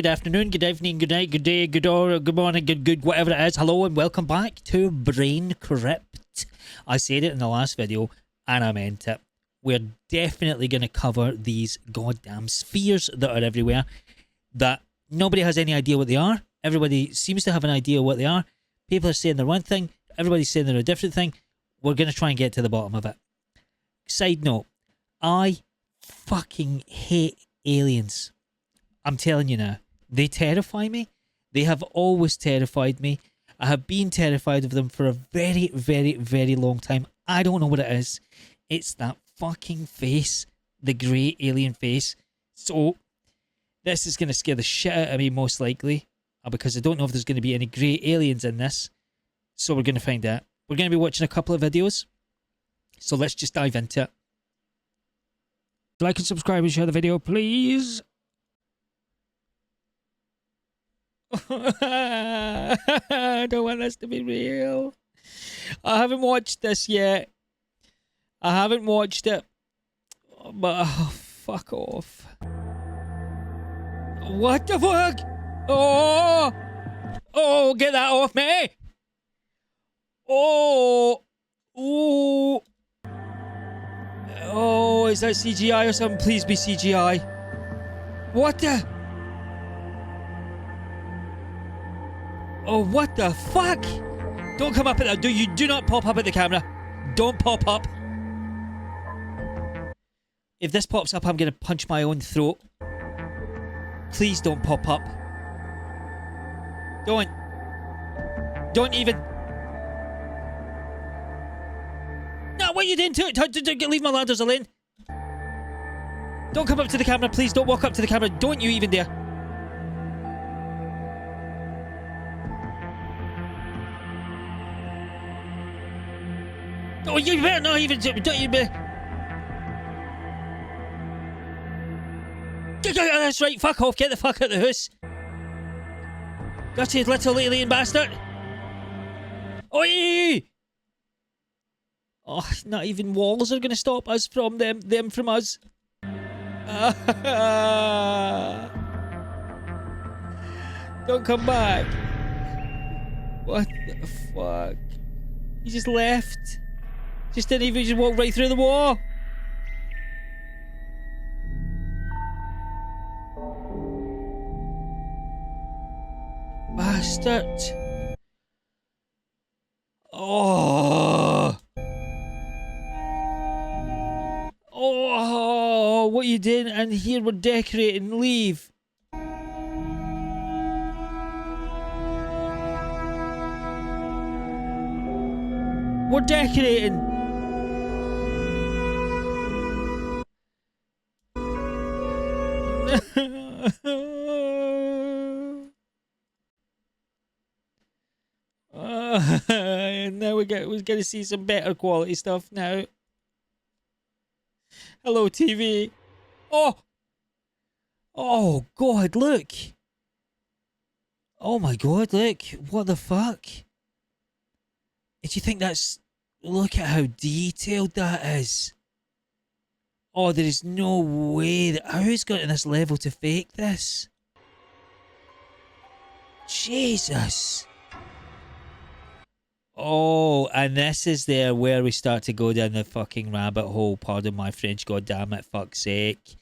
good afternoon, good evening, good night, good day, good hour, good morning, good whatever it is. Hello and welcome back to Brain Crypt. I said it in the last video and I meant it. We're definitely going to cover these goddamn spheres that are everywhere that nobody has any idea what they are. Everybody seems to have an idea what they are. People are saying they're one thing, everybody's saying they're a different thing. We're going to try and get to the bottom of it. Side note, I fucking hate aliens. I'm telling you now, they terrify me. They have always terrified me. I have been terrified of them for a very, very, very long time. I don't know what it is. It's that fucking face, the grey alien face. So, this is going to scare the shit out of me most likely, because I don't know if there's going to be any grey aliens in this. So we're going to find out. We're going to be watching a couple of videos. So let's just dive into it. Like and subscribe and share the video, please. I don't want this to be real. I haven't watched this yet. I haven't watched it. But, oh, fuck off. What the fuck? Oh! Oh, get that off me! Oh! Ooh! Oh, is that CGI or something? Please be CGI. What the? Oh, what the fuck? Don't come up at that. You do not pop up at the camera. Don't pop up. If this pops up, I'm going to punch my own throat. Please don't pop up. Don't. Don't even. No, what are you doing to it? Leave my ladders alone. Don't come up to the camera, please. Don't walk up to the camera. Don't you even dare. Oh, you better not even. Don't you better. That's right. Fuck off. Get the fuck out of the house. Got you, little alien bastard. Oi! Oh, not even walls are going to stop us from them from us. Don't come back. What the fuck? He just left. Just didn't even just walk right through the wall. Bastard. Oh. Oh, what are you doing? And here we're decorating. Leave. We're decorating. Now we're going to see some better quality stuff now. Hello, TV. Oh! Oh, God, look. Oh, my God, look. What the fuck? Do you think that's... Look at how detailed that is. Oh, there is no way that... Who's got to this level to fake this? Jesus. Oh, and this is there where we start to go down the fucking rabbit hole. Pardon my French, goddamn it, fuck's sake.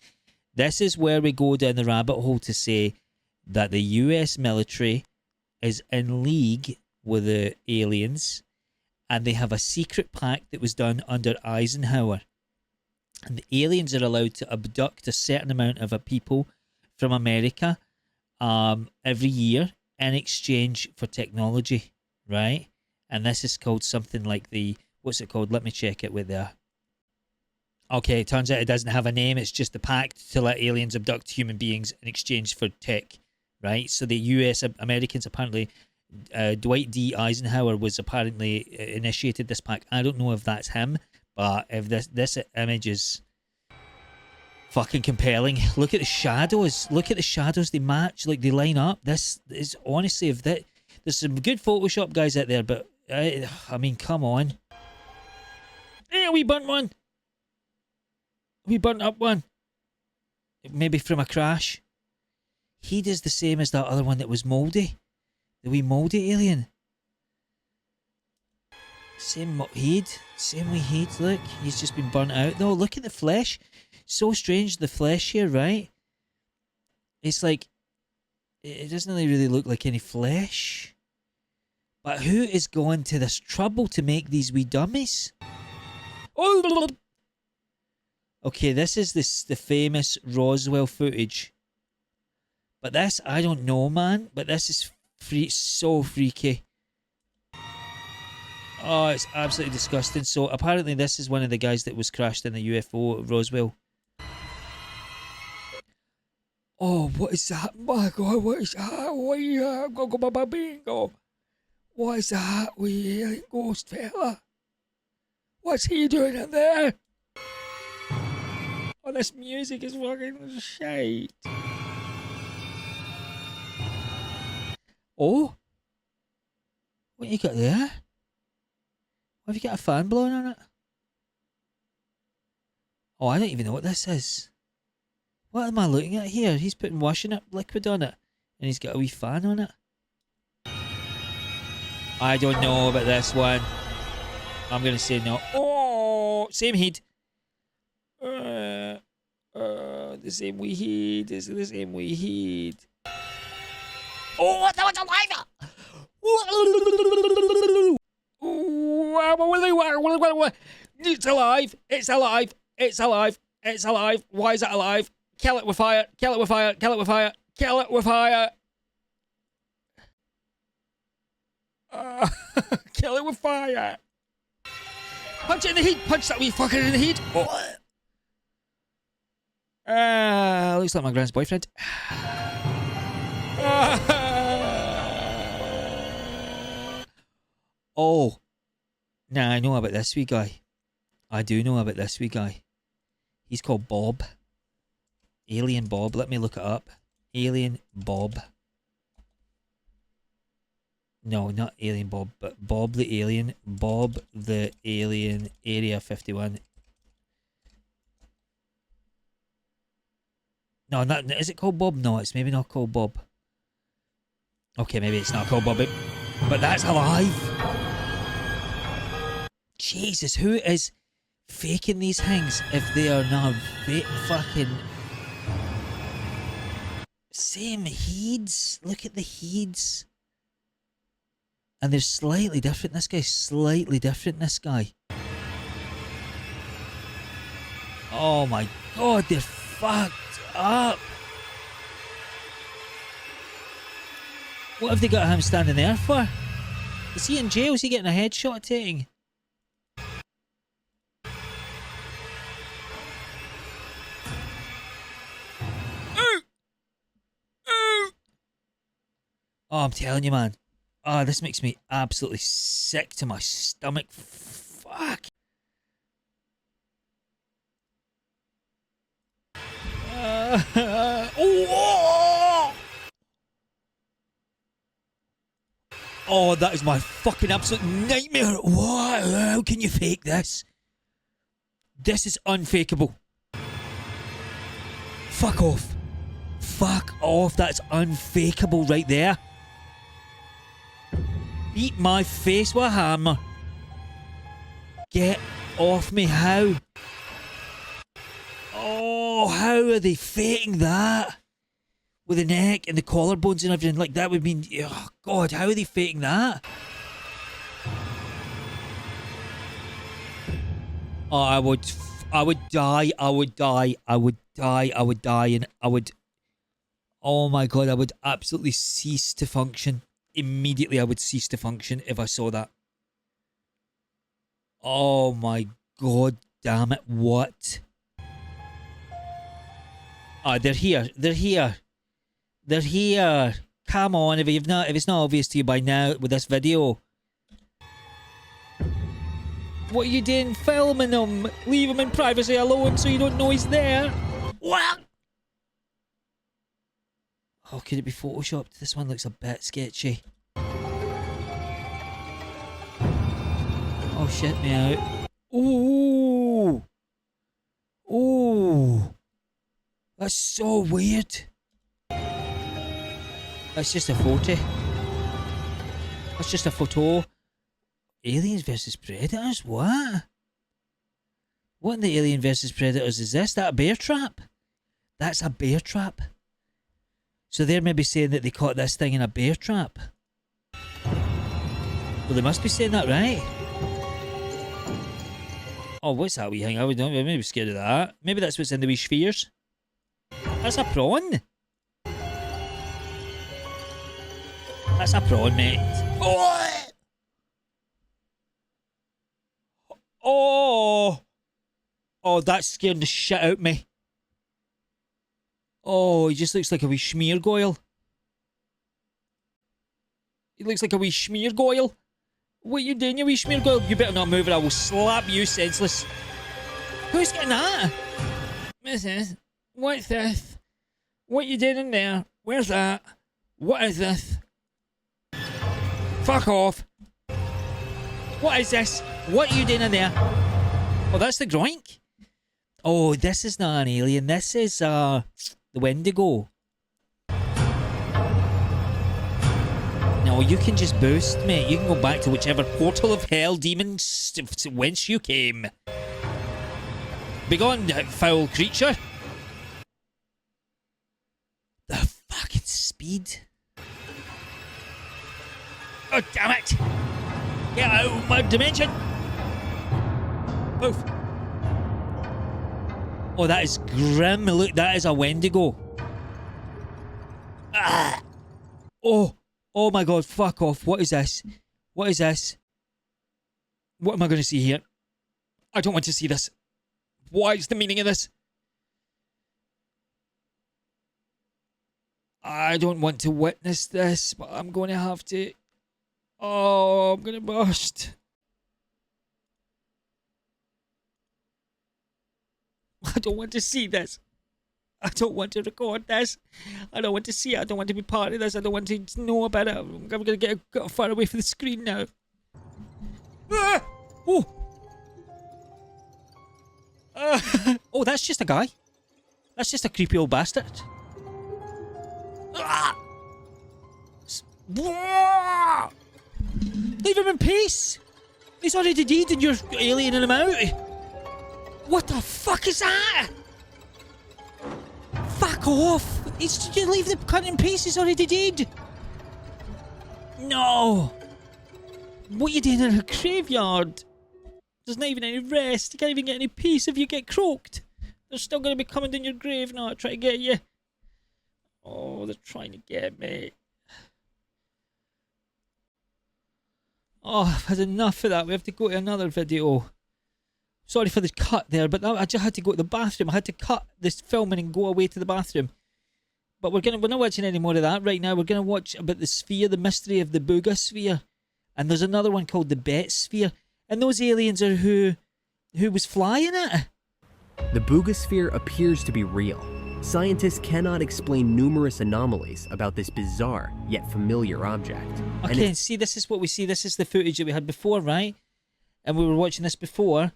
This is where we go down the rabbit hole to say that the US military is in league with the aliens, and they have a secret pact that was done under Eisenhower. And the aliens are allowed to abduct a certain amount of people from America every year in exchange for technology, right? And this is called something like the... What's it called? Let me check it with the... Okay, it turns out it doesn't have a name. It's just the pact to let aliens abduct human beings in exchange for tech, right? So the US, Americans apparently... Dwight D. Eisenhower was apparently initiated this pact. I don't know if that's him, but if this image is fucking compelling. Look at the shadows. Look at the shadows. They match. Like, they line up. This is honestly... if that. There's some good Photoshop guys out there, but... I mean, come on. Yeah, we burnt one. We burnt up one. Maybe from a crash. Heed is the same as that other one that was mouldy. The wee mouldy alien. Same Heed. Same wee Heed, look. He's just been burnt out though. Look at the flesh. So strange, the flesh here, right? It's like, it doesn't really look like any flesh. But who is going to this trouble to make these wee dummies? Oh! Okay, this is the famous Roswell footage. But this, I don't know, man. But this is so freaky. Oh, it's absolutely disgusting. So apparently this is one of the guys that was crashed in the UFO at Roswell. Oh, what is that? My God, what is that? What is that wee ghost fella? What's he doing in there? Oh, this music is fucking shite. Oh? What you got there? Have you got a fan blowing on it? Oh, I don't even know what this is. What am I looking at here? He's putting washing up liquid on it. And he's got a wee fan on it. I don't know about this one. I'm going to say no. Oh, same heat. The same wee heat. It's the same wee heat. Oh, that one's alive! It's alive! It's alive! It's alive! It's alive! Why is it alive? Kill it with fire! Kill it with fire! Kill it with fire! Kill it with fire! Kill it with fire! Punch it in the heat! Punch that wee fucker in the heat! Looks like my grand's boyfriend. Oh. Nah, I know about this wee guy. I do know about this wee guy. He's called Bob. Alien Bob. Let me look it up. Alien Bob. No, not Alien Bob, but Bob the Alien. Bob the Alien, Area 51. No, not, is it called Bob? No, it's maybe not called Bob. Okay, maybe it's not called Bob, but that's alive. Jesus, who is faking these things if they are not fucking... Same heads. Look at the heads. And they're slightly different. This guy's slightly different, this guy. Oh my God, they're fucked up. What have they got him standing there for? Is he in jail? Is he getting a headshot taking? Oh, I'm telling you, man. Oh, this makes me absolutely sick to my stomach. Fuck. Oh, that is my fucking absolute nightmare. What? How can you fake this? This is unfakeable. Fuck off. Fuck off. That's unfakeable right there. Beat my face with a hammer. Get off me. How? Oh, how are they faking that? With the neck and the collarbones and everything. Like, that would mean... Oh, God, how are they faking that? Oh, I would die. I would die. I would die. I would die. And I would... Oh, my God, I would absolutely cease to function. Immediately, I would cease to function if I saw that. Oh, my God, damn it. What? Ah, they're here. They're here. They're here. Come on, if it's not obvious to you by now with this video. What are you doing? Filming him. Leave him in privacy alone so you don't know he's there. What? Oh, could it be photoshopped? This one looks a bit sketchy. Oh, shit me out. Ooh. Ooh. That's so weird. That's just a photo. That's just a photo. Aliens versus Predators? What? What in the Alien versus Predators is this? That a bear trap? That's a bear trap. So they're maybe saying that they caught this thing in a bear trap. Well, they must be saying that, right? Oh, what's that wee thing? I would maybe scared of that. Maybe that's what's in the wee spheres. That's a prawn. That's a prawn, mate. Oh! Oh! Oh, that scared the shit out of me. Oh, he just looks like a wee schmeargoyle. He looks like a wee schmeargoyle. What you doing, you wee schmeargoyle? You better not move or I will slap you senseless. Who's getting that? What's this? What's this? What you doing in there? Where's that? What is this? Fuck off. What is this? What are you doing in there? Oh, that's the groink. Oh, this is not an alien. This is the Wendigo. No, you can just boost, mate. You can go back to whichever portal of hell, demons, whence you came. Begone, foul creature. The fucking speed. Oh, damn it. Get out of my dimension. Poof. Oh, that is grim. Look, that is a Wendigo. Ah. Oh. Oh my god, fuck off. What is this? What is this? What am I going to see here? I don't want to see this. What is the meaning of this? I don't want to witness this, but I'm going to have to. Oh, I'm going to burst. I don't want to see this. I don't want to record this. I don't want to see it. I don't want to be part of this. I don't want to know about it. I'm going to get far away from the screen now. Ah! Oh! Oh, that's just a guy. That's just a creepy old bastard. Ah! Leave him in peace. He's already dead and you're aliening him out. What the fuck is that? Fuck off! Just leave the cunt in peace, he's already dead! No! What are you doing in a graveyard? There's not even any rest, you can't even get any peace if you get croaked. They're still going to be coming down your grave now, trying to get you. Oh, they're trying to get me. Oh, I've had enough of that, we have to go to another video. Sorry for the cut there, but I just had to go to the bathroom. I had to cut this filming and go away to the bathroom. But we're not watching any more of that right now. We're gonna watch about the sphere, the mystery of the Buga Sphere, and there's another one called the Sphere. And those aliens are who was flying it. The Buga Sphere appears to be real. Scientists cannot explain numerous anomalies about this bizarre yet familiar object. Okay, and see, this is what we see. This is the footage that we had before, right? And we were watching this before.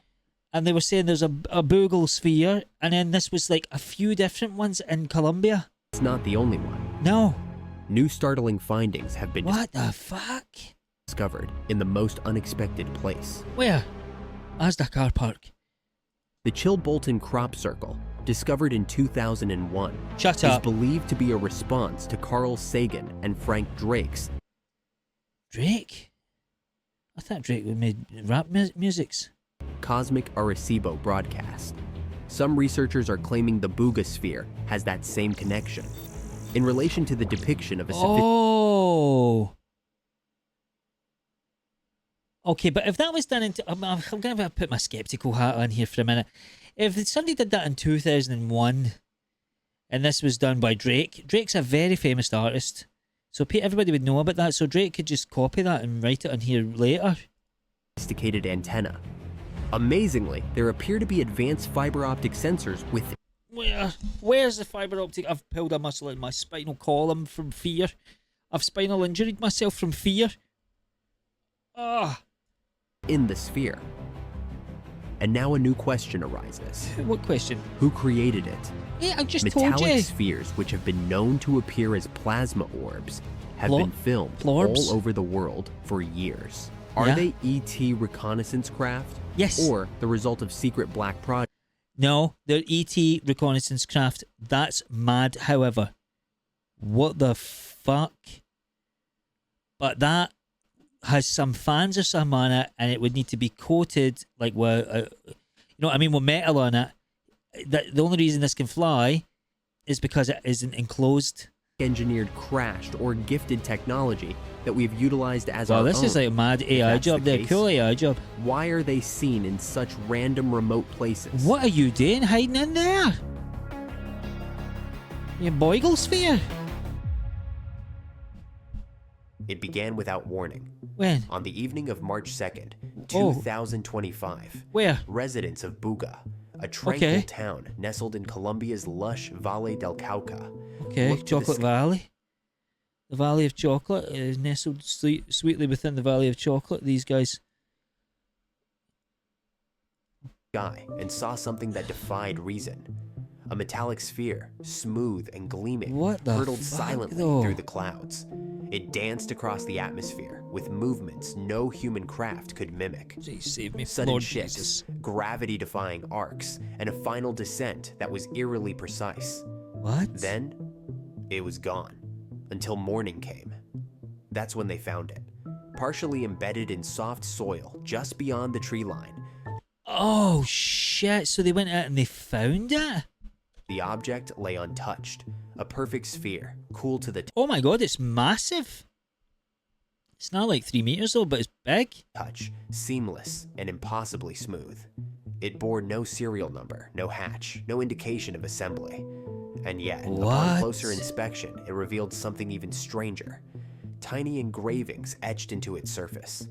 And they were saying there's a Buga Sphere, and then this was like a few different ones in Colombia. It's not the only one. No. New startling findings have been What the fuck? discovered in the most unexpected place. Where? Asda car park. The Chilbolton crop circle, discovered in 2001, Shut is up. believed to be a response to Carl Sagan and Frank Drake's Drake? I thought Drake made rap musics. cosmic Arecibo broadcast. Some researchers are claiming the Buga Sphere has that same connection. In relation to the depiction of a Oh. Okay, but if that was done in... I'm going to put my skeptical hat on here for a minute. If somebody did that in 2001, and this was done by Drake, Drake's a very famous artist, so everybody would know about that, so Drake could just copy that and write it on here later. sophisticated antenna. Amazingly, there appear to be advanced fiber optic sensors with... Where's the fibre optic? I've pulled a muscle in my spinal column from fear. I've spinal injured myself from fear. Ah. in the sphere. And now a new question arises. What question? Who created it? Yeah, I just told Metallic you. spheres, which have been known to appear as plasma orbs, have been filmed Florbs? all over the world for years. Are Yeah. they ET reconnaissance craft? Yes. Or the result of secret black projects? No, they're ET reconnaissance craft. That's mad, however. What the fuck? But that has some fans or some on it, and it would need to be coated like with, you know what I mean, with metal on it. The only reason this can fly is because it isn't enclosed. Engineered, crashed, or gifted technology that we've utilized as our Well, own. this is like a mad AI that's job the there. case, Cool AI job. Why are they seen in such random remote places? What are you doing hiding in there? Your Buga Sphere? It began without warning. When? On the evening of March 2nd, Oh. 2025, Where? residents of Buga, a tranquil Okay. town nestled in Colombia's lush Valle del Cauca, Okay, looked to the Chocolate sky. Valley. The Valley of Chocolate is nestled sweetly within the Valley of Chocolate. These guys. And saw something that defied reason. A metallic sphere, smooth and gleaming, What the hurtled fuck, silently though? through the clouds. It danced across the atmosphere with movements no human craft could mimic. Please save me, Sudden Lord shifts, Jesus. gravity-defying arcs, and a final descent that was eerily precise. What? Then, it was gone, until morning came. That's when they found it, partially embedded in soft soil just beyond the tree line. Oh shit! So they went out and they found it. The object lay untouched, a perfect sphere, cool to the Oh my god! It's massive. It's not like 3 meters though, but it's big. touch, seamless and impossibly smooth. It bore no serial number, no hatch, no indication of assembly. And yet, upon What? closer inspection, it revealed something even stranger. Tiny engravings etched into its surface.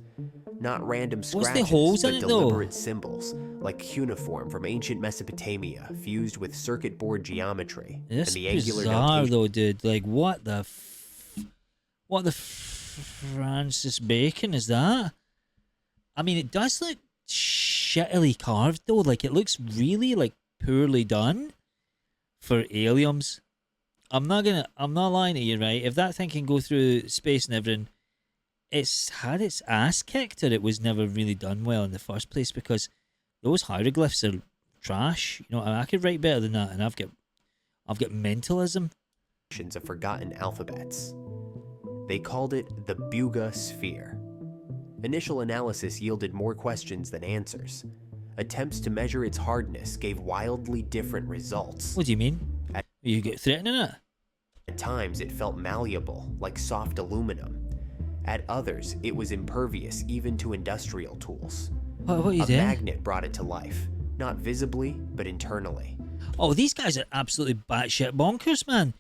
Not random the scratches, holes but in it, though? deliberate symbols, like cuneiform from ancient Mesopotamia, fused with circuit board geometry This and the is angular bizarre notation. though, dude. Like what the Francis Bacon is that? I mean, it does look shittily carved though. Like it looks really like poorly done for aliens. I'm not lying to you, right? If that thing can go through space and everything, it's had its ass kicked, or it was never really done well in the first place, because those hieroglyphs are trash. You know, I could write better than that, and I've got mentalism. Of forgotten alphabets. They called it the Buga Sphere. Initial analysis yielded more questions than answers. Attempts to measure its hardness gave wildly different results. What do you mean? At- You get threatening it? At times, it felt malleable, like soft aluminum. At others, it was impervious even to industrial tools. What are you A doing? magnet brought it to life, not visibly, but internally. Oh, these guys are absolutely batshit bonkers, man.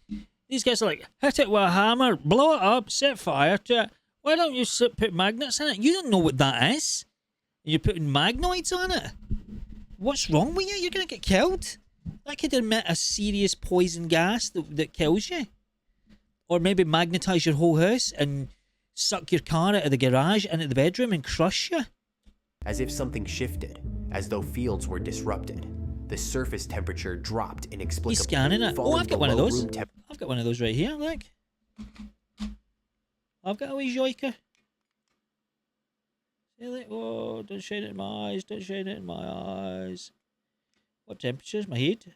These guys are like, hit it with a hammer, blow it up, set fire to it. Why don't you put magnets in it? You don't know what that is. You're putting magnoids on it. What's wrong with you? You're going to get killed. That could emit a serious poison gas that kills you. Or maybe magnetize your whole house and suck your car out of the garage into the bedroom and crush you. As if something shifted, as though fields were disrupted. The surface temperature dropped inexplicably. He's scanning it. Oh, falling I've got one of below those. room temp- I've got one of those right here, look. I've got a wee joiker. See, look. Oh, don't shine it in my eyes. Don't shine it in my eyes. What temperature is my heat?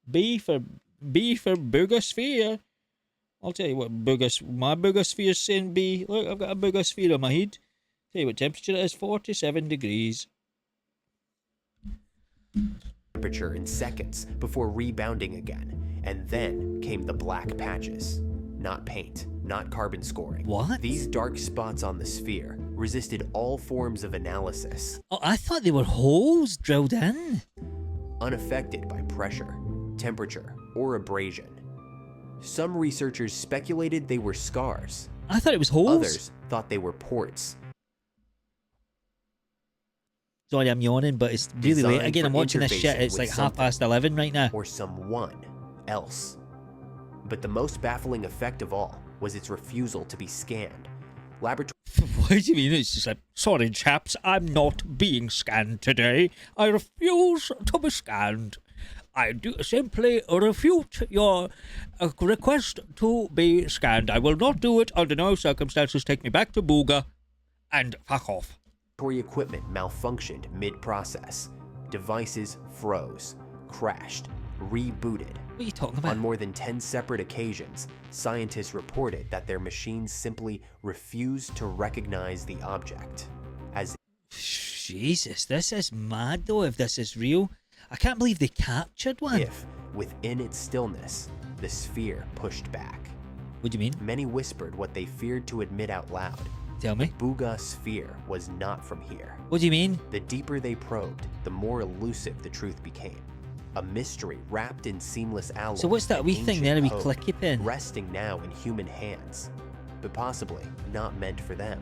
B for Buga Sphere. I'll tell you what my Buga Sphere is saying B. Look, I've got a Buga Sphere on my head. Tell you what temperature it is, 47 degrees. temperature in seconds before rebounding again, and then came the black patches. Not paint, not carbon scoring. What? These dark spots on the sphere resisted all forms of analysis, Oh, I thought they were holes drilled in. unaffected by pressure, temperature, or abrasion. Some researchers speculated they were scars. I thought it was holes. Others thought they were ports. Sorry, I'm yawning, but it's really late. Designed Again, I'm for watching this shit. interfacing It's with like 11:30 right now. Or someone else. But the most baffling effect of all was its refusal to be scanned. Laboratory What do you mean? It's just like, sorry, chaps, I'm not being scanned today. I refuse to be scanned. I do simply refute your request to be scanned. I will not do it under no circumstances. Take me back to Buga and fuck off. Equipment malfunctioned mid-process. Devices froze, crashed, rebooted. What are you talking about? On more than 10 separate occasions, scientists reported that their machines simply refused to recognize the object. As Jesus, this is mad though, if this is real. I can't believe they captured one. if, within its stillness, the sphere pushed back. What do you mean? Many whispered what they feared to admit out loud. Tell me. Buga Sphere was not from here. What do you mean? The deeper they probed, the more elusive the truth became. A mystery wrapped in seamless alloy. So what's that and wee thing ancient there, a wee code, clicky pin? resting now in human hands, but possibly not meant for them.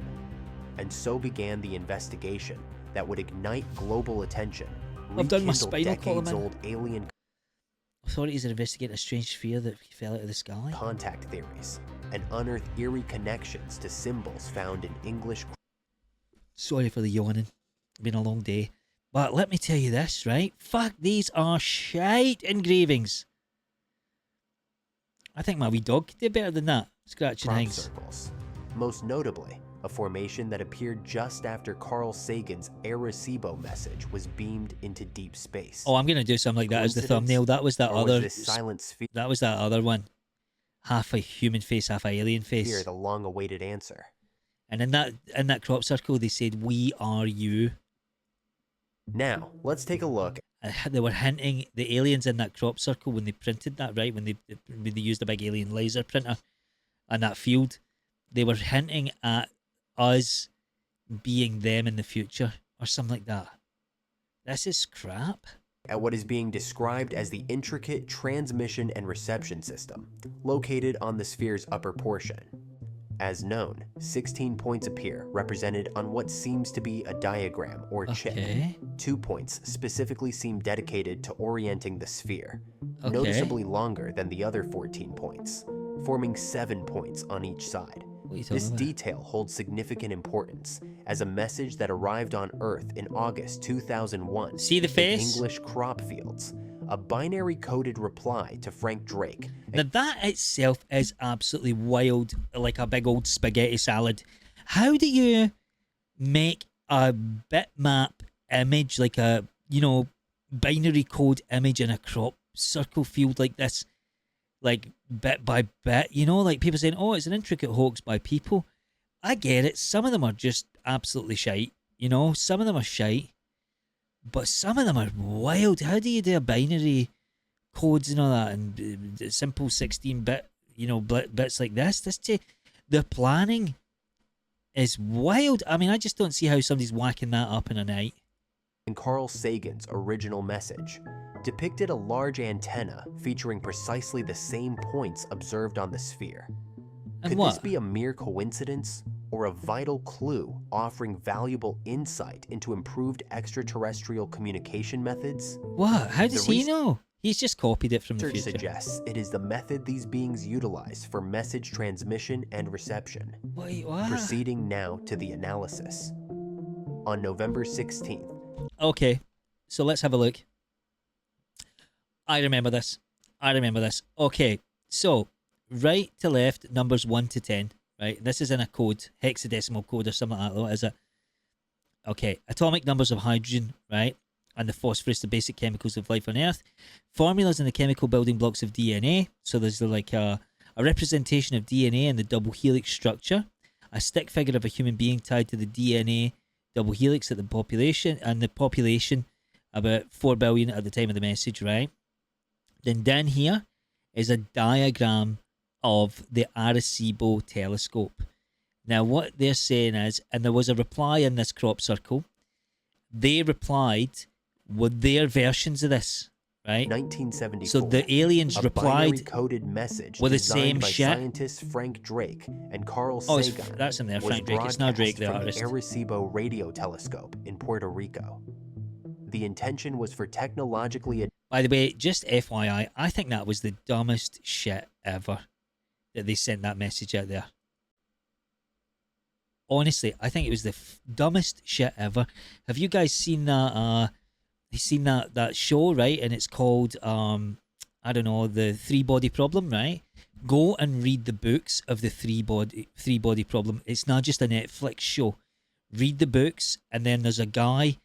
And so began the investigation that would ignite global attention. I've done my rekindle spinal column in. decades-old alien Authorities are investigating a strange sphere that fell out of the sky. contact theories and unearth eerie connections to symbols found in English. Sorry for the yawning. Been a long day. But let me tell you this, right? Fuck, these are shite engravings. I think my wee dog could do better than that. Scratching crop things. circles. Most notably, a formation that appeared just after Carl Sagan's Arecibo message was beamed into deep space. Oh, I'm gonna do something like that as the Coincidence? thumbnail. That was that Or other. was this silent sphere That was that other one. Half a human face, half a alien face. the long-awaited answer? And in that crop circle, they said, "We are you." Now, let's take a look They were hinting the aliens in that crop circle when they printed that, right? When they used a big alien laser printer in that field, they were hinting at us being them in the future or something like that. This is crap. at what is being described as the intricate transmission and reception system, located on the sphere's upper portion. As known, 16 points appear, represented on what seems to be a diagram or chip. Okay. 2 points specifically seem dedicated to orienting the sphere, Okay. noticeably longer than the other 14 points, forming 7 points on each side. What are you talking This about? detail holds significant importance as a message that arrived on Earth in August 2001 See the in face? English crop fields, a binary coded reply to Frank Drake. Now that itself is absolutely wild, like a big old spaghetti salad. How do you make a bitmap image, like a, binary code image in a crop circle field like this, like bit by bit, like people saying, oh, it's an intricate hoax by people. I get it. Some of them are just absolutely shite, some of them are shite, but some of them are wild. How do you do a binary codes and all that, and simple 16-bit, bits like this? The planning is wild. I mean, I just don't see how somebody's whacking that up in a night. And Carl Sagan's original message depicted a large antenna featuring precisely the same points observed on the sphere. And Could what? this be a mere coincidence or a vital clue offering valuable insight into improved extraterrestrial communication methods? What? How does The he know? He's just copied it from the Research future. suggests it is the method these beings utilize for message transmission and reception. Wait, what? Proceeding now to the analysis. On November 16th, Okay, so let's have a look. I remember this. Okay, so right to left, numbers 1 to 10. Right, this is in a code, hexadecimal code or something like that. What is it? Okay, atomic numbers of hydrogen, right, and the phosphorus, the basic chemicals of life on Earth. Formulas in the chemical building blocks of DNA. So there's like a representation of DNA in the double helix structure. A stick figure of a human being tied to the DNA double helix at the population, and the population about 4 billion at the time of the message, right? Then down here is a diagram of the Arecibo telescope. Now what they're saying is, and there was a reply in this crop circle, they replied with their versions of this, right? 1974. So the aliens a replied binary-coded message with the designed same by shit. scientists Frank Drake and Carl Oh, Sagan. that's in there, was Frank Drake. It's not Drake, the broadcast artist. from the Arecibo radio telescope in Puerto Rico. The intention was for technologically By the way, just FYI, I think that was the dumbest shit ever that they sent that message out there. honestly, I think it was the dumbest shit ever. Have you guys seen that? Seen that show, right? And it's called I don't know, the three body problem, right? Go and read the books of the three body problem. It's not just a Netflix show. Read the books, and then there's a guy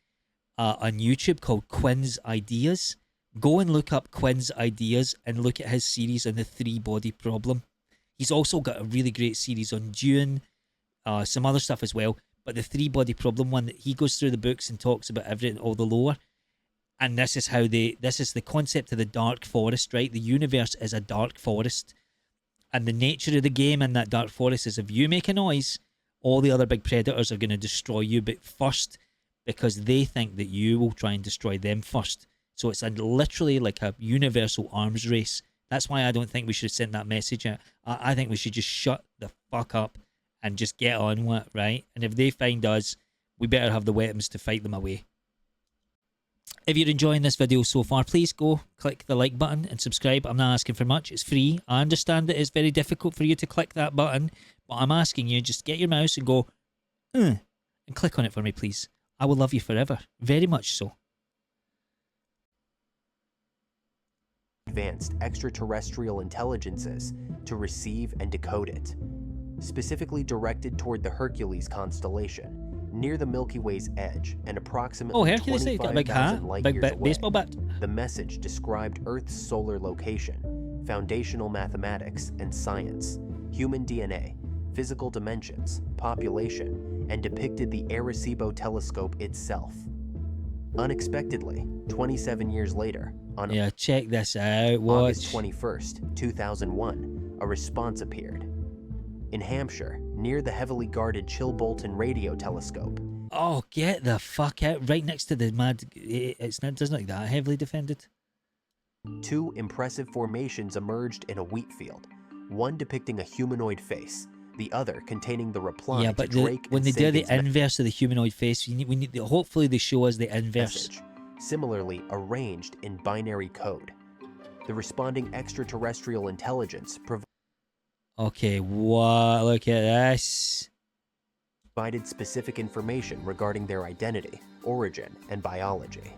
on YouTube called Quinn's Ideas. Go and look up Quinn's Ideas and look at his series on the three body problem. He's also got a really great series on Dune, some other stuff as well. But the three body problem one, that he goes through the books and talks about everything, all the lore. And this is the concept of the dark forest, right? The universe is a dark forest. And the nature of the game in that dark forest is if you make a noise, all the other big predators are going to destroy you, but first, because they think that you will try and destroy them first. So it's literally like a universal arms race. That's why I don't think we should send that message out. I think we should just shut the fuck up and just get on with it, right? And if they find us, we better have the weapons to fight them away. If you're enjoying this video so far, please go click the like button and subscribe. I'm not asking for much. It's free. I understand that it's very difficult for you to click that button, but I'm asking you, just get your mouse and go, and click on it for me, please. I will love you forever. Very much so. Advanced extraterrestrial intelligences to receive and decode it, specifically directed toward the Hercules constellation, near the Milky Way's edge and approximately Hercules, got a big hat, 25,000 light big years away. baseball bat. The message described Earth's solar location, foundational mathematics and science, human DNA, physical dimensions, population, and depicted the Arecibo telescope itself. Unexpectedly, 27 years later, on check this out. August 21st, 2001, a response appeared. In Hampshire, near the heavily guarded Chilbolton radio telescope. Oh, get the fuck out. Right next to the mad... It doesn't look like that heavily defended. Two impressive formations emerged in a wheat field, one depicting a humanoid face, the other containing the reply but to Drake when and they do the Sagan's inverse of the humanoid face, hopefully they show us the inverse. message, similarly arranged in binary code. The responding extraterrestrial intelligence Okay, what? Look at this. provided specific information regarding their identity, origin, and biology.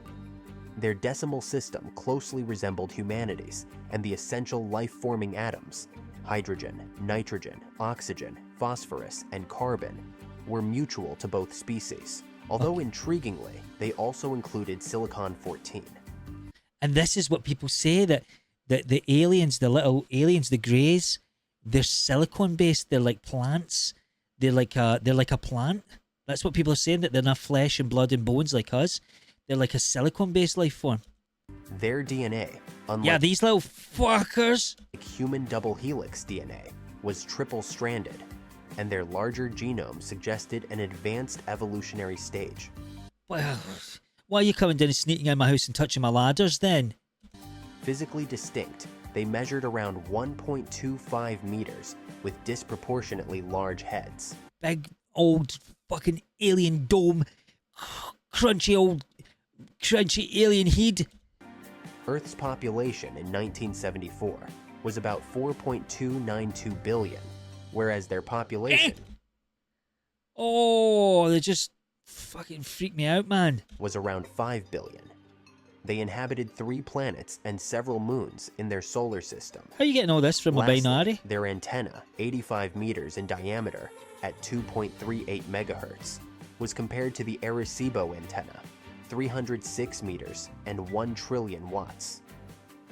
Their decimal system closely resembled humanity's, and the essential life-forming atoms, hydrogen, nitrogen, oxygen, phosphorus, and carbon, were mutual to both species, although intriguingly, they also included silicon-14. And this is what people say, that the aliens, the little aliens, the greys, they're silicon-based. They're like plants. They're like a plant. That's what people are saying, that they're not flesh and blood and bones like us. They're like a silicon-based life form. Their DNA, unlike these little fuckers, human double helix DNA, was triple-stranded, and their larger genome suggested an advanced evolutionary stage. Well, why are you coming down and sneaking in my house and touching my ladders then? Physically distinct, they measured around 1.25 meters with disproportionately large heads. Big old fucking alien dome, crunchy alien head. Earth's population in 1974 was about 4.292 billion, whereas their population they just fucking freak me out, man. was around 5 billion. They inhabited 3 planets and several moons in their solar system. How are you getting all this from Lastly, a binary? their antenna, 85 meters in diameter at 2.38 megahertz, was compared to the Arecibo antenna, 306 meters and 1 trillion watts.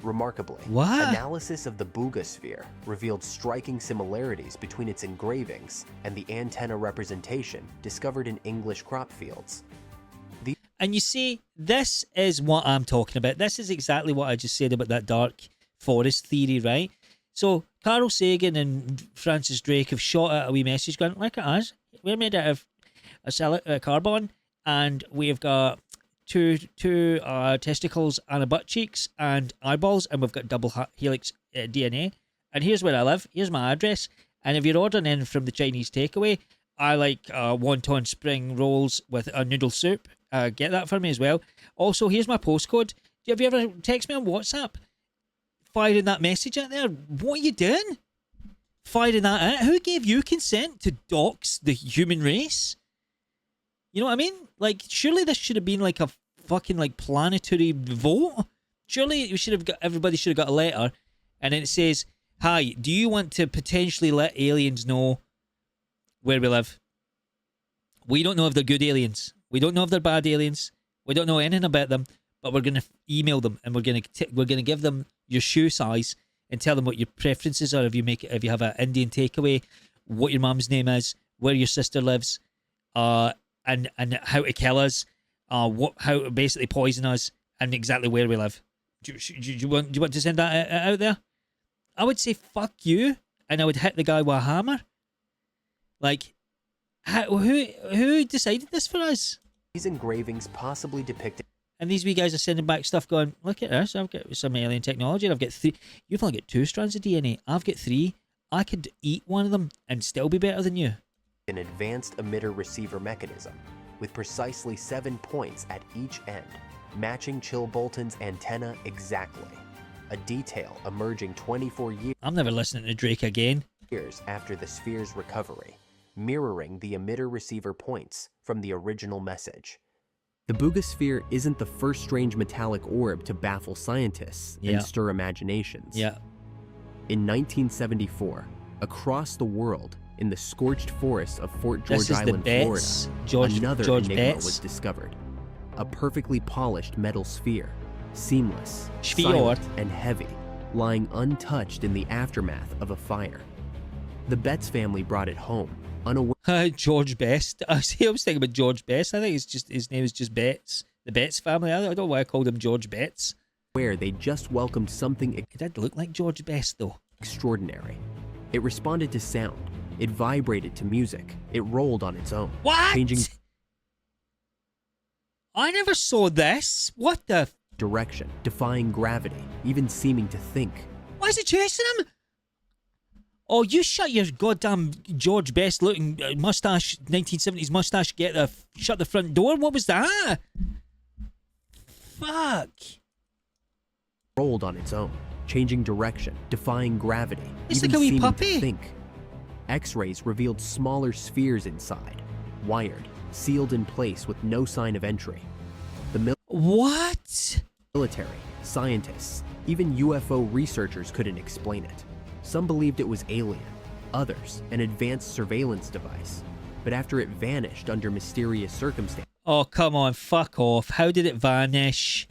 Remarkably, What? analysis of the Buga Sphere revealed striking similarities between its engravings and the antenna representation discovered in English crop fields. And you see, this is what I'm talking about. This is exactly what I just said about that dark forest theory, right? So Carl Sagan and Francis Drake have shot out a wee message going, look at us, we're made out of carbon, and we've got two testicles and a butt cheeks and eyeballs, and we've got double helix DNA. And here's where I live. Here's my address. And if you're ordering in from the Chinese takeaway, I like wonton spring rolls with a noodle soup. Get that for me as well. Also, here's my postcode. Have you ever text me on WhatsApp? Firing that message out there. What are you doing? firing that out. Who gave you consent to dox the human race? You know what I mean? Like, surely this should have been like a fucking like planetary vote. Surely we should have got, everybody should have got a letter, and then it says, "Hi, do you want to potentially let aliens know where we live? We don't know if they're good aliens. We don't know if they're bad aliens. We don't know anything about them, but we're gonna email them, and we're gonna give them your shoe size and tell them what your preferences are. If you have an Indian takeaway, what your mum's name is, where your sister lives, and how to kill us, how to basically poison us, and exactly where we live. Do you want to send that out there? I would say fuck you, and I would hit the guy with a hammer. Like, who decided this for us? These engravings possibly depicted. And these wee guys are sending back stuff going, look at this, I've got some alien technology, and I've got 3. You've only got 2 strands of DNA. I've got 3. I could eat one of them and still be better than you. An advanced emitter-receiver mechanism with precisely 7 points at each end, matching Chill Bolton's antenna exactly. A detail emerging 24 I'm never listening to Drake again. years after the sphere's recovery, mirroring the emitter-receiver points from the original message. The Buga Sphere isn't the first strange metallic orb to baffle scientists and stir imaginations. Yeah. In 1974, across the world, in the scorched forests of Fort George Island, Florida, another enigma was discovered. A perfectly polished metal sphere, seamless, silent, and heavy, lying untouched in the aftermath of a fire. The Betts family brought it home, unaware. George Best. I was thinking about George Best. I think it's just his name is just Betts. The Betts family. I don't know why I called him George Betts. Where they just welcomed something. It did look like George Best though. Extraordinary. It responded to sound. It vibrated to music. It rolled on its own. What? Changing I never saw this. What the? Direction, defying gravity, even seeming to think. Why is it chasing him? Oh, you shut your goddamn George Best looking mustache, 1970s mustache, shut the front door. What was that? Fuck. Rolled on its own, changing direction, defying gravity, It's even like a wee seeming puppy. to think. X-rays revealed smaller spheres inside, wired, sealed in place with no sign of entry. The What? military, scientists, even UFO researchers couldn't explain it. Some believed it was alien, others an advanced surveillance device. But after it vanished under mysterious circumstances, Oh, come on, fuck off. How did it vanish?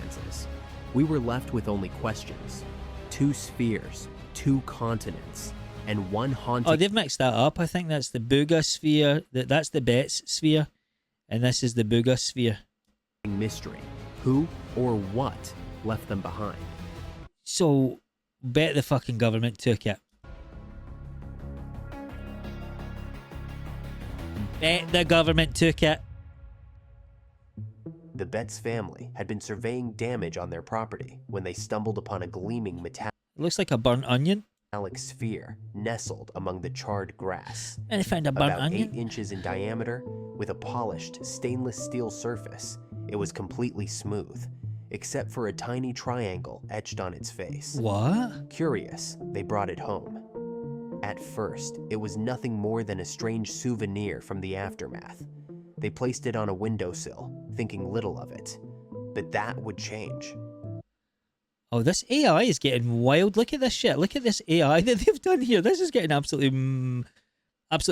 we were left with only questions. 2 spheres, 2 continents, and one haunting. Oh, they've mixed that up. I think that's the Buga Sphere. That's the Betts Sphere. And this is the Buga Sphere. mystery. Who or what left them behind? So, bet the fucking government took it. Bet the government took it. The Betts family had been surveying damage on their property when they stumbled upon a gleaming It looks like a burnt onion. metallic sphere nestled among the charred grass. And they found a burnt About onion. 8 inches in diameter, with a polished stainless steel surface, it was completely smooth, except for a tiny triangle etched on its face. What? Curious, they brought it home. At first, it was nothing more than a strange souvenir from the aftermath. They placed it on a windowsill, thinking little of it. But that would change. Oh, this AI is getting wild. Look at this shit. Look at this AI that they've done here. This is getting absolutely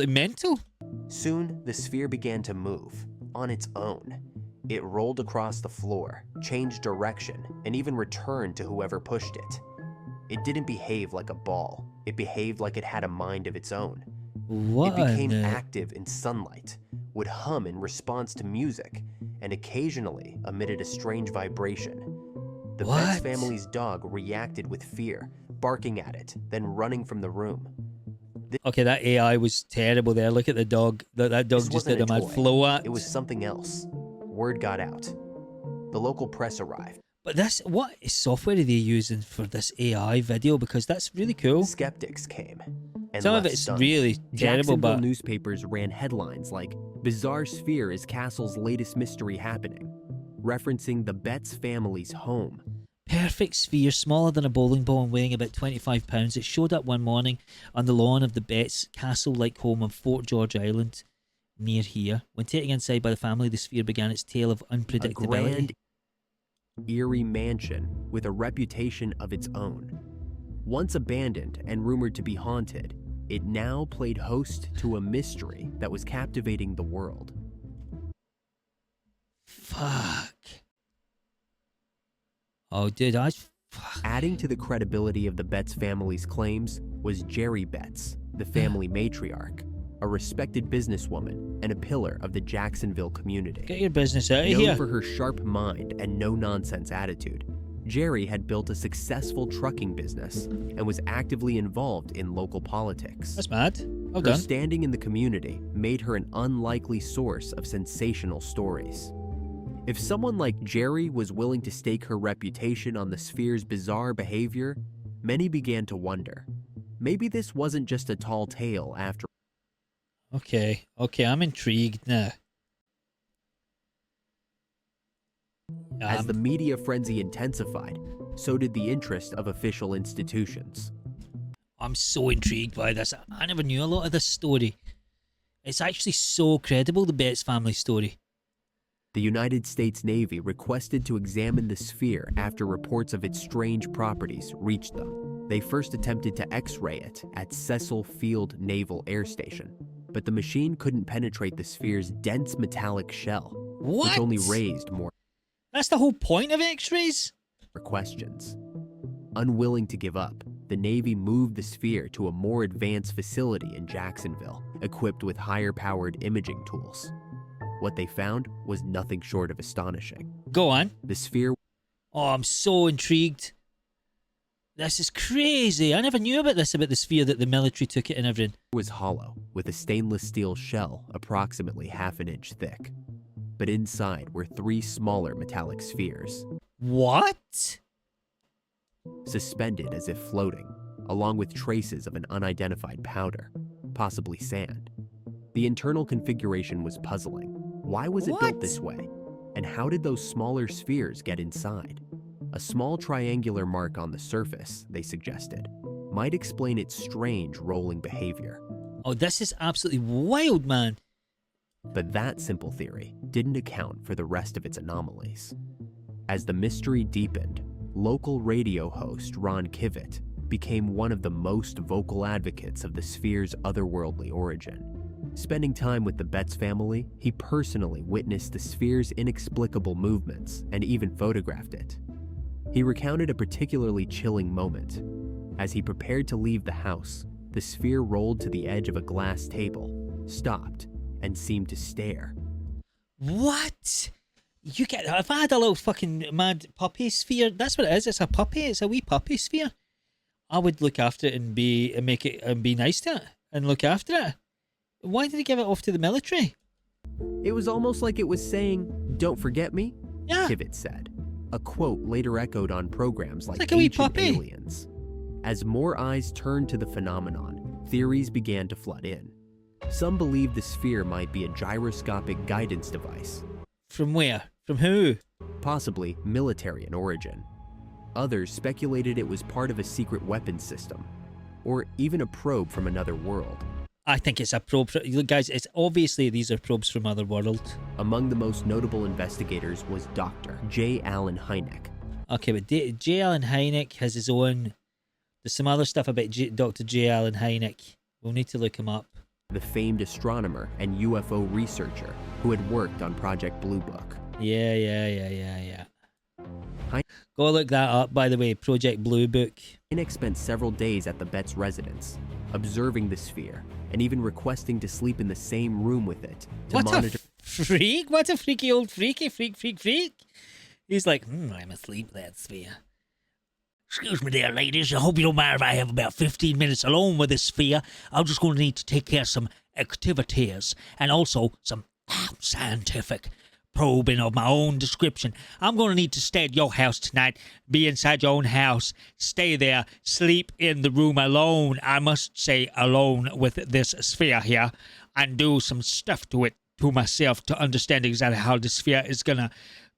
mental. Soon, the sphere began to move, on its own. It rolled across the floor, changed direction, and even returned to whoever pushed it. It didn't behave like a ball. It behaved like it had a mind of its own. What? It became active in sunlight, would hum in response to music, and occasionally emitted a strange vibration. The Betts family's dog reacted with fear, barking at it, then running from the room. Okay, that AI was terrible there. Look at the dog. That dog just did a mad flow act. It was something else. Word got out. The local press arrived. But what software are they using for this AI video? Because that's really cool. Skeptics came. And some of left it's stunned. really terrible, Jacksonville but newspapers ran headlines like, "Bizarre sphere is Castle's latest mystery happening," referencing the Betts family's home. perfect sphere, smaller than a bowling ball and weighing about 25 pounds. It showed up one morning on the lawn of the Betts castle-like home on Fort George Island, near here. When taken inside by the family, the sphere began its tale of unpredictability. A grand, eerie mansion with a reputation of its own. Once abandoned and rumored to be haunted, it now played host to a mystery that was captivating the world. Fuck. Oh, dude, Adding to the credibility of the Betts family's claims was Jerry Betts, the family matriarch, a respected businesswoman and a pillar of the Jacksonville community. Get your business out of Known here. for her sharp mind and no-nonsense attitude, Jerry had built a successful trucking business and was actively involved in local politics. That's mad. Well Her done. standing in the community made her an unlikely source of sensational stories. If someone like Jerry was willing to stake her reputation on the sphere's bizarre behavior, many began to wonder. Maybe this wasn't just a tall tale after. Okay, I'm intrigued now. As the media frenzy intensified, so did the interest of official institutions. I'm so intrigued by this. I never knew a lot of this story. It's actually so credible, the Betts family story. The United States Navy requested to examine the sphere after reports of its strange properties reached them. They first attempted to X-ray it at Cecil Field Naval Air Station, but the machine couldn't penetrate the sphere's dense metallic shell, What? which only raised more That's the whole point of X-rays? questions. Unwilling to give up, the Navy moved the sphere to a more advanced facility in Jacksonville, equipped with higher-powered imaging tools. What they found was nothing short of astonishing. Go on. The sphere Oh, I'm so intrigued. This is crazy. I never knew about this, about the sphere, that the military took it and everything. was hollow, with a stainless steel shell approximately half an inch thick. But inside were 3 smaller metallic spheres, What? suspended as if floating, along with traces of an unidentified powder, possibly sand. The internal configuration was puzzling. Why was it What? built this way? And how did those smaller spheres get inside? A small triangular mark on the surface, they suggested, might explain its strange rolling behavior. Oh, this is absolutely wild, man. But that simple theory didn't account for the rest of its anomalies. As the mystery deepened, local radio host Ron Kivett became one of the most vocal advocates of the sphere's otherworldly origin. Spending time with the Betts family, he personally witnessed the sphere's inexplicable movements and even photographed it. He recounted a particularly chilling moment. As he prepared to leave the house, the sphere rolled to the edge of a glass table, stopped, and seemed to stare. What? You get? If I had a little fucking mad puppy sphere, that's what it is. It's a puppy. It's a wee puppy sphere. I would look after it and be nice to it and look after it. Why did he give it off to the military? It was almost like it was saying, "Don't forget me," Yeah. Kivett said. A quote later echoed on programs like like a wee Ancient puppy. Aliens. As more eyes turned to the phenomenon, theories began to flood in. Some believed the sphere might be a gyroscopic guidance device, From where? From who? possibly military in origin. Others speculated it was part of a secret weapons system, or even a probe from another world. I think it's a probe. Look, guys, it's obviously these are probes from other world. Among the most notable investigators was Dr. J. Allen Hynek. Okay, but J. Allen Hynek has his own. There's some other stuff about Dr. J. Allen Hynek. We'll need to look him up. The famed astronomer and UFO researcher who had worked on Project Blue Book. Yeah. Go look that up, by the way. Project Blue Book. Hynek spent several days at the Betts residence, observing the sphere, and even requesting to sleep in the same room with it to What monitor. a freak! What a freaky old freak! He's like, I'm asleep with that sphere. Excuse me there, ladies. I hope you don't mind if I have about 15 minutes alone with this sphere. I'm just going to need to take care of some activities and also some scientific probing of my own description. I'm going to need to stay at your house tonight, be inside your own house, stay there, sleep in the room alone. I must say alone with this sphere here, and do some stuff to it to myself to understand exactly how the sphere is going to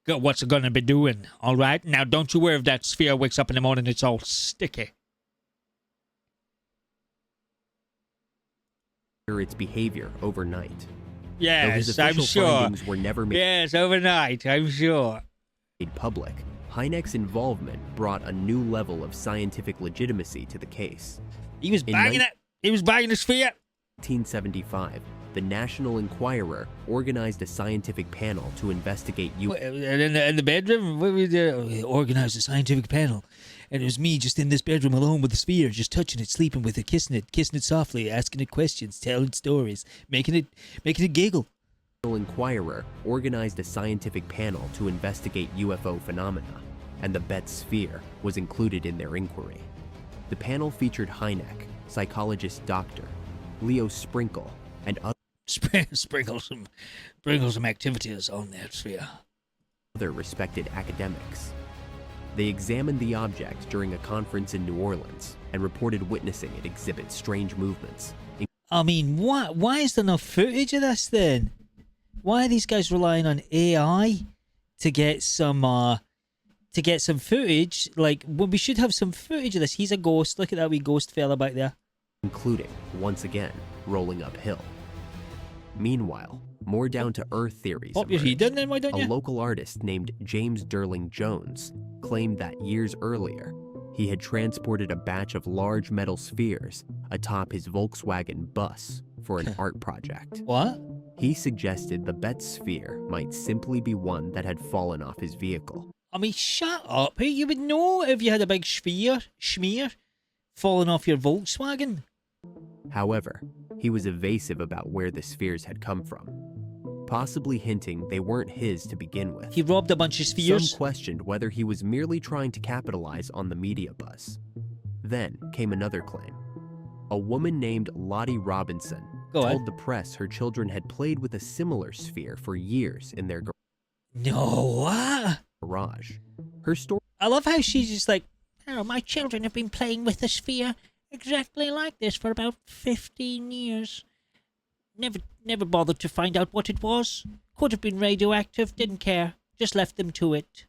what's it gonna be doing? All right, now don't you worry if that sphere wakes up in the morning. It's all sticky. Its behavior overnight. Though his Yes, I'm official sure. findings were never made Yes, overnight, I'm sure. public, Hynek's involvement brought a new level of scientific legitimacy to the case. He was In banging it. He was banging the sphere. 1975, the National Enquirer organized a scientific panel to investigate In the bedroom, what we did, we organized a scientific panel, and it was me just in this bedroom alone with the sphere, just touching it, sleeping with it, kissing it softly, asking it questions, telling stories, making it giggle. Enquirer organized a scientific panel to investigate UFO phenomena, and the sphere was included in their inquiry. The panel featured Hynek, psychologist Dr. Leo Sprinkle, and Sprinkle some activities on that sphere. other respected academics. They examined the object during a conference in New Orleans and reported witnessing it exhibit strange movements. I mean, why is there no footage of this then? Why are these guys relying on AI to get some footage? Like, well, we should have some footage of this. He's a ghost. Look at that wee ghost fella back there. Including, once again, rolling uphill. Meanwhile, more down-to-earth theories Pop your heat emerged. down then, why don't A you? local artist named James Derling Jones claimed that years earlier, he had transported a batch of large metal spheres atop his Volkswagen bus for an art project. What? He suggested the sphere might simply be one that had fallen off his vehicle. I mean, shut up. Hey, you would know if you had a big schmear falling off your Volkswagen. However, he was evasive about where the spheres had come from, possibly hinting they weren't his to begin with. He robbed a bunch of spheres. Some questioned whether he was merely trying to capitalize on the media buzz. Then came another claim. A woman named Lottie Robinson told the press her children had played with a similar sphere for years in their No, what? garage. Her story I love how she's just like, oh, my children have been playing with the sphere exactly like this for about 15 years. Never bothered to find out what it was. Could have been radioactive, didn't care. Just left them to it.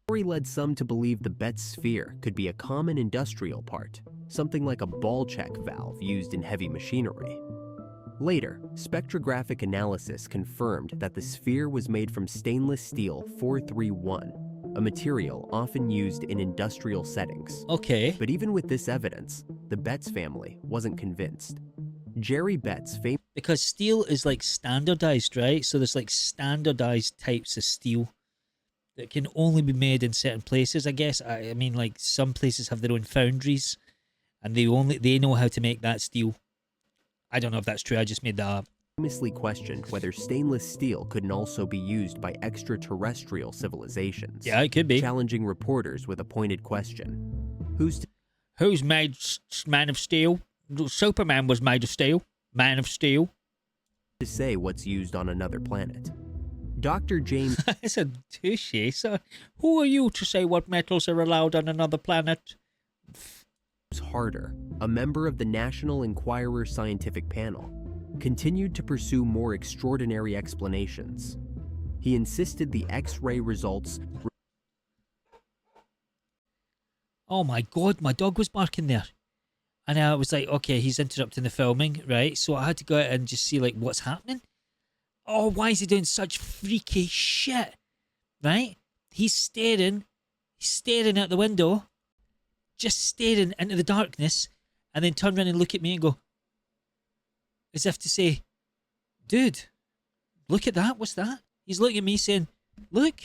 led some to believe the sphere could be a common industrial part, something like a ball check valve used in heavy machinery. Later, spectrographic analysis confirmed that the sphere was made from stainless steel 431, a material often used in industrial settings. Okay. But even with this evidence, the Betts family wasn't convinced. Jerry Betts, Because steel is like standardized, right? So there's like standardized types of steel that can only be made in certain places, I guess. I mean, like some places have their own foundries and they know how to make that steel. I don't know if that's true. I just made that up. famously questioned whether stainless steel couldn't also be used by extraterrestrial civilizations. Yeah, it could be. Challenging reporters with a pointed question. Who's made Man of Steel? Superman was made of steel. Man of Steel. to say what's used on another planet? Dr. James It's a douche, so who are you to say what metals are allowed on another planet? Harder, a member of the National Enquirer scientific panel, continued to pursue more extraordinary explanations. He insisted the X-ray results. Oh my god, my dog was barking there. And I was like, okay, he's interrupting the filming, right? So I had to go out and just see like what's happening. Oh, why is he doing such freaky shit? Right? He's staring out the window, just staring into the darkness, and then turn around and look at me and go, as if to say, dude, look at that, what's that? He's looking at me saying, look.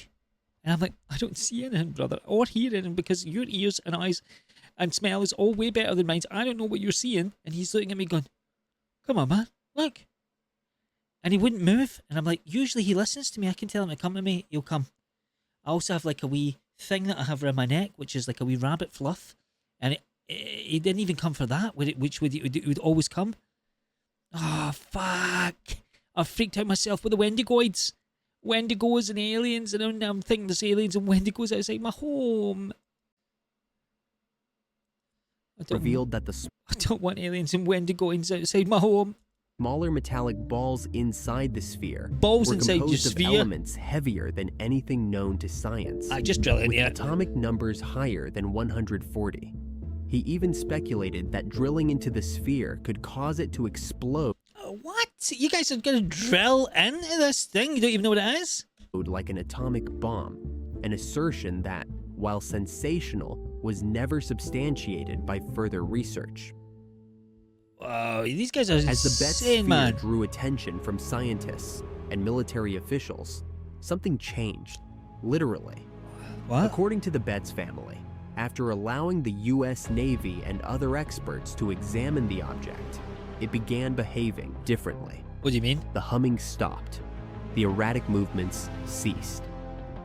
And I'm like, I don't see anything, brother, or hear anything, because your ears and eyes and smell is all way better than mine. I don't know what you're seeing. And he's looking at me going, come on, man, look. And he wouldn't move. And I'm like, usually he listens to me. I can tell him to come to me. He'll come. I also have like a wee thing that I have around my neck, which is like a wee rabbit fluff. And he didn't even come for that, which it would always come. Oh, fuck. I freaked out myself with the Wendigoids. Wendigos and aliens. And I'm thinking there's aliens and Wendigos outside my home. Revealed that I don't want aliens and Wendigoids outside my home. Smaller metallic balls inside the sphere Balls were inside your composed of sphere? elements heavier than anything known to science, I just drill it with in it. atomic numbers higher than 140. He even speculated that drilling into the sphere could cause it to explode What? You guys are gonna drill into this thing? You don't even know what it is? like an atomic bomb, an assertion that, while sensational, was never substantiated by further research. Wow, these guys are As the Bet insane, sphere man. drew attention from scientists and military officials, something changed, literally. What? According to the Betts family, after allowing the US Navy and other experts to examine the object, it began behaving differently. What do you mean? The humming stopped, the erratic movements ceased,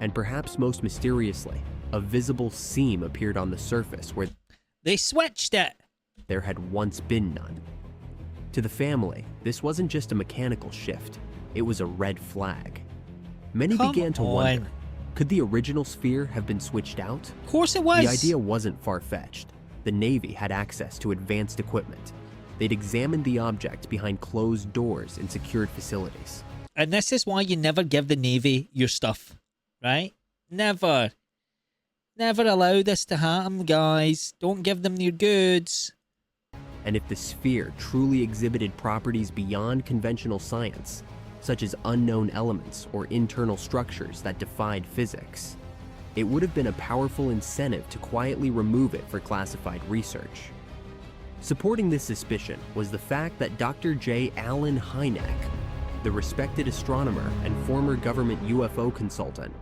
and perhaps most mysteriously, a visible seam appeared on the surface where They switched it. there had once been none. To the family, this wasn't just a mechanical shift, it was a red flag. Many Come began to on. wonder, could the original sphere have been switched out? Of course it was. The idea wasn't far-fetched. The Navy had access to advanced equipment. They'd examined the object behind closed doors in secured facilities. And this is why you never give the Navy your stuff, right? Never. Never allow this to happen, guys. Don't give them your goods. And if the sphere truly exhibited properties beyond conventional science, such as unknown elements or internal structures that defied physics, it would have been a powerful incentive to quietly remove it for classified research. Supporting this suspicion was the fact that Dr. J. Allen Hynek, the respected astronomer and former government UFO consultant,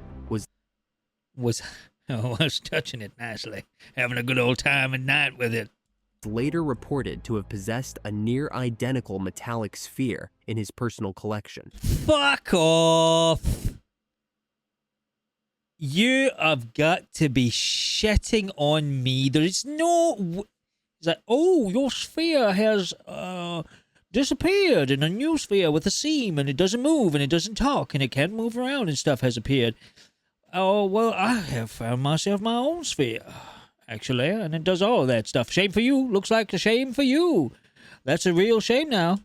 was I was touching it nicely. Having a good old time at night with it. later reported to have possessed a near-identical metallic sphere in his personal collection. Fuck off. You have got to be shitting on me. There is no... It's like, oh, your sphere has disappeared, and a new sphere with a seam, and it doesn't move, and it doesn't talk, and it can't move around, and stuff has appeared. Oh, well, I have found myself my own sphere, actually, and it does all that stuff. Shame for you. Looks like a shame for you. That's a real shame now.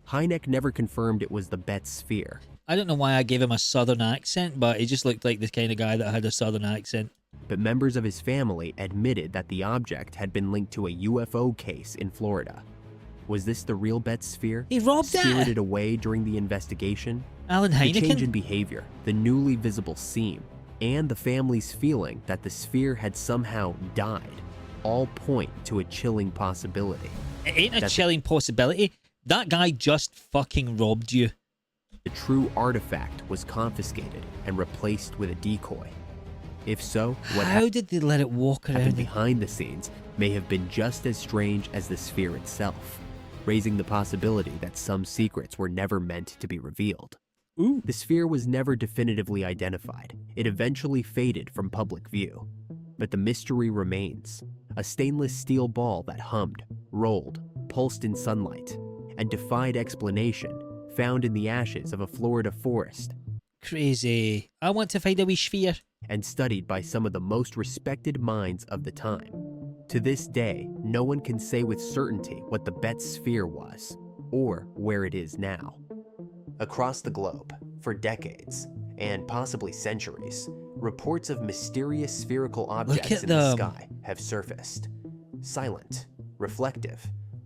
Hynek never confirmed it was the Bet sphere. I don't know why I gave him a southern accent, but he just looked like the kind of guy that had a southern accent. But members of his family admitted that the object had been linked to a UFO case in Florida. Was this the real Bet sphere? He robbed spirited it. away during the investigation? Alan The change in Heineken? behavior, the newly visible seam, and the family's feeling that the sphere had somehow died all point to a chilling possibility. It ain't a That's- chilling possibility. That guy just fucking robbed you. The true artifact was confiscated and replaced with a decoy. If so, what How did they let it walk happened around? behind the scenes may have been just as strange as the sphere itself, raising the possibility that some secrets were never meant to be revealed. Ooh. The sphere was never definitively identified. It eventually faded from public view. But the mystery remains. A stainless steel ball that hummed, rolled, pulsed in sunlight, and defied explanation, found in the ashes of a Florida forest, Crazy. I want to find a wee sphere. and studied by some of the most respected minds of the time. To this day, no one can say with certainty what the Bet sphere was, or where it is now. Across the globe, for decades, and possibly centuries, reports of mysterious spherical objects at in the them. sky have surfaced. Silent, reflective,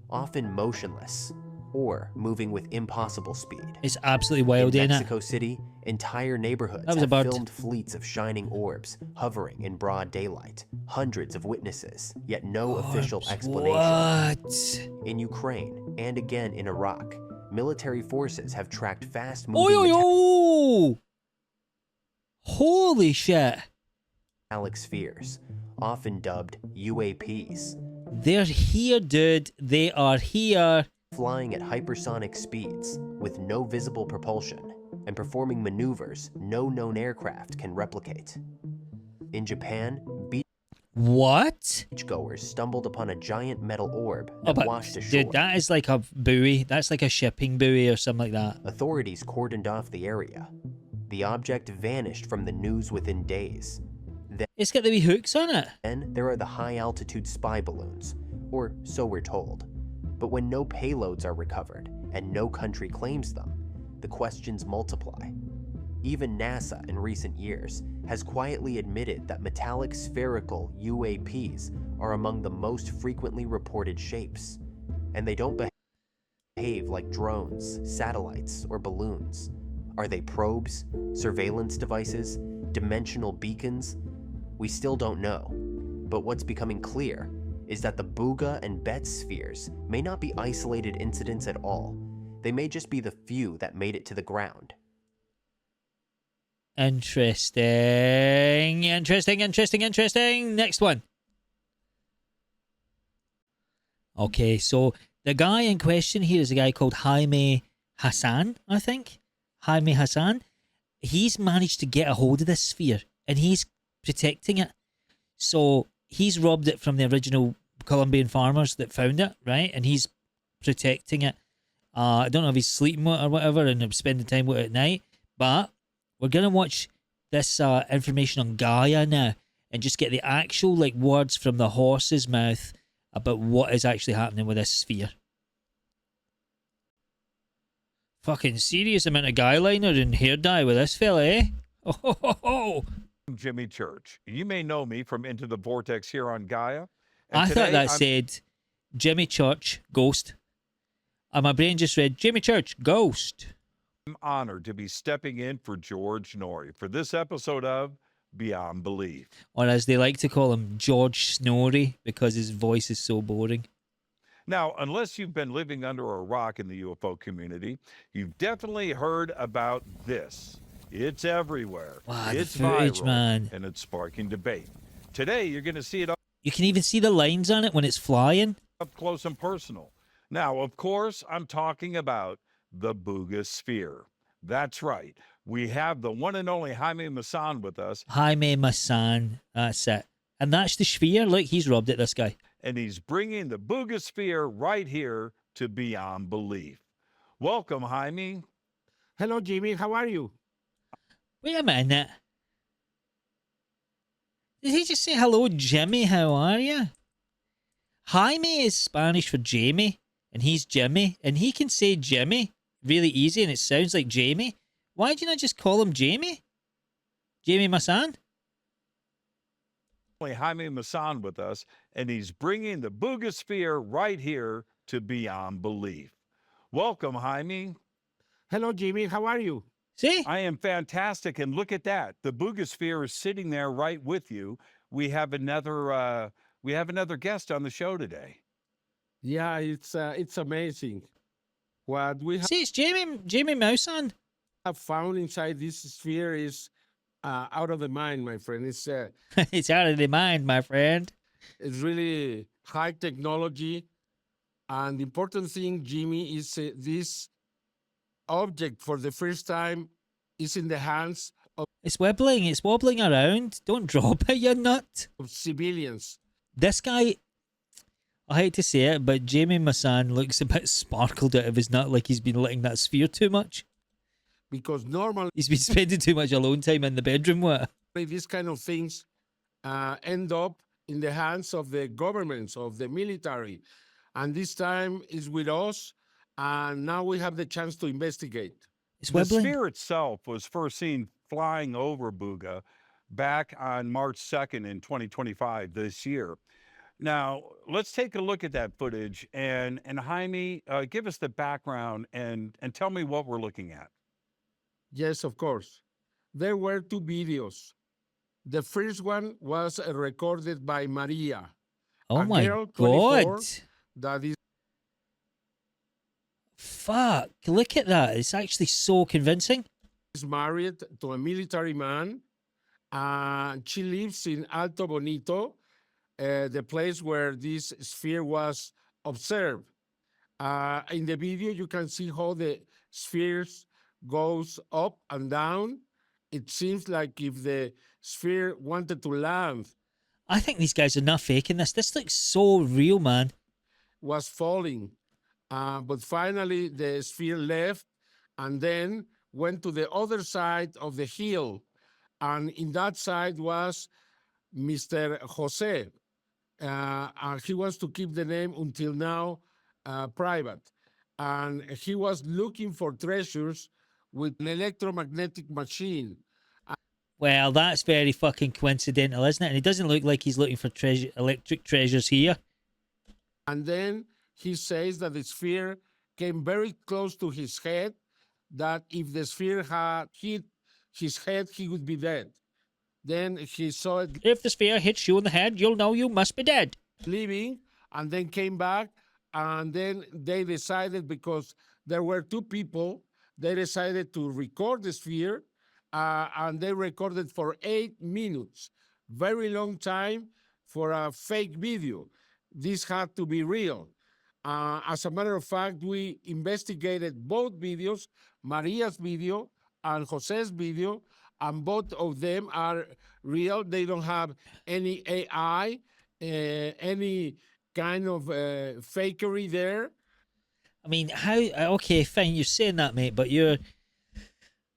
often motionless, or moving with impossible speed. It's absolutely wild, In ain't it? Mexico City, entire neighborhoods That was a have bird. filmed fleets of shining orbs hovering in broad daylight. Hundreds of witnesses, yet no official explanation. What? In Ukraine and again in Iraq, military forces have tracked Oh, fast-moving yo, yo! Holy shit. metallic spheres, often dubbed UAPs, They're here, dude. They are here. flying at hypersonic speeds with no visible propulsion and performing maneuvers no known aircraft can replicate. In Japan, What? beachgoers stumbled upon a giant metal orb Oh, that but, washed ashore. dude, that is like a buoy. That's like a shipping buoy or something like that. Authorities cordoned off the area. The object vanished from the news within days. It's got the wee hooks on it. Then there are the high-altitude spy balloons, or so we're told. But when no payloads are recovered and no country claims them, the questions multiply. Even NASA in recent years has quietly admitted that metallic spherical UAPs are among the most frequently reported shapes, and they don't behave like drones, satellites, or balloons. Are they probes, surveillance devices, dimensional beacons? We still don't know. But what's becoming clear is that the Buga and Bet spheres may not be isolated incidents at all. They may just be the few that made it to the ground. Interesting. Next one. Okay, so the guy in question here is a guy called Jaime Hassan, I think. Jaime Hassan. He's managed to get a hold of this sphere and he's protecting it. So he's robbed it from the original Colombian farmers that found it, right? And he's protecting it. I don't know if he's sleeping with it or whatever and spending time with it at night, but we're going to watch this information on Gaia now and just get the actual like words from the horse's mouth about what is actually happening with this sphere. Fucking serious amount of guy liner and hair dye with this fella, eh? Oh, ho, ho, ho. I'm Jimmy Church. You may know me from Into the Vortex here on Gaia. I thought that said Jimmy Church, Ghost. And my brain just read Jimmy Church, Ghost. I'm honored to be stepping in for George Norrie for this episode of Beyond Belief. Or as they like to call him, George Snorri, because his voice is so boring. Now, unless you've been living under a rock in the UFO community, you've definitely heard about this. It's everywhere. Wow, it's the footage, viral, man. and it's sparking debate. Today, you're going to see it up You can even see the lines on it when it's flying. close and personal. Now, of course, I'm talking about the Buga Sphere. That's right. We have the one and only Jaime Maussan with us. Jaime Maussan, that's it. And that's the sphere. Look, he's robbed it, this guy. And he's bringing the Buga Sphere right here to Beyond Belief. Welcome, Jaime. Hello, Jimmy. How are you? Wait a minute. Did he just say, hello, Jimmy, how are you? Jaime is Spanish for Jamie, and he's Jimmy, and he can say Jimmy really easy, and it sounds like Jamie. Why do you not just call him Jamie? Jamie Maussan? Jaime Maussan with us, and he's bringing the Buga Sphere right here to Beyond Belief. Welcome, Jaime. Hello, Jimmy. How are you? See? I am fantastic, and look at that. The Buga Sphere is sitting there right with you. We have another guest on the show today. Yeah, it's amazing. What we See, it's Jamie Maussan. have found inside this sphere is out of the mind, my friend. It's out of the mind, my friend. It's really high technology, and the important thing, Jimmy, is this object for the first time is in the hands It's wobbling around. Don't drop it, you nut. of civilians. This guy, I hate to say it, but Jamie Maussan looks a bit sparkled out of his nut, like he's been letting that sphere too much. Because normally He's been spending too much alone time in the bedroom with it. these kind of things end up in the hands of the governments, of the military. And this time is with us, and now we have the chance to investigate. It's The wobbling. sphere itself was first seen flying over Buga back on March 2nd in 2025 this year. Now, let's take a look at that footage, and Jaime, give us the background and tell me what we're looking at. Yes, of course. There were two videos. The first one was recorded by Maria, Oh a my girl, 24, god. that is Fuck. Look at that. It's actually so convincing. married to a military man. She lives in Alto Bonito, the place where this sphere was observed. In the video, you can see how the spheres goes up and down. It seems like if the sphere wanted to land, I think these guys are not faking this. This looks so real, man. was falling. But finally, the sphere left and then went to the other side of the hill. And in that side was Mr. Jose. He wants to keep the name until now private. and he was looking for treasures with an electromagnetic machine. Well, that's very fucking coincidental, isn't it? And it doesn't look like he's looking for electric treasures here. And then he says that the sphere came very close to his head, that if the sphere had hit his head, he would be dead. Then he saw it If the sphere hits you in the head, you'll know you must be dead. leaving, and then came back, and then they decided, because there were two people, they decided to record the sphere, and they recorded for 8 minutes. Very long time for a fake video. This had to be real. As a matter of fact, we investigated both videos, Maria's video and Jose's video, and both of them are real. They don't have any AI, any kind of fakery there. I mean, how? Okay, fine, you're saying that, mate, but you're.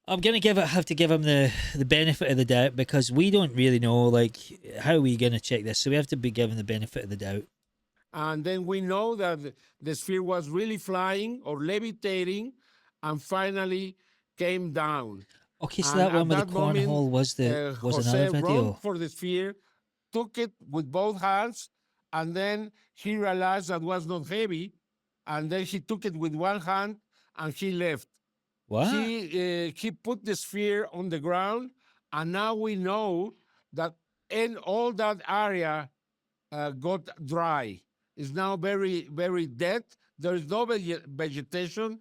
I'm gonna have to give him the benefit of the doubt, because we don't really know, like, how are we gonna check this? So we have to be given the benefit of the doubt. And then we know that the sphere was really flying or levitating, and finally came down. Okay, so And that one at with the that moment, cornhole was Jose another ran video. for the sphere, took it with both hands, and then he realized that was not heavy, and then he took it with one hand and he left. What? He put the sphere on the ground, and now we know that in all that area got dry. It's now very, very dead. There is no vegetation.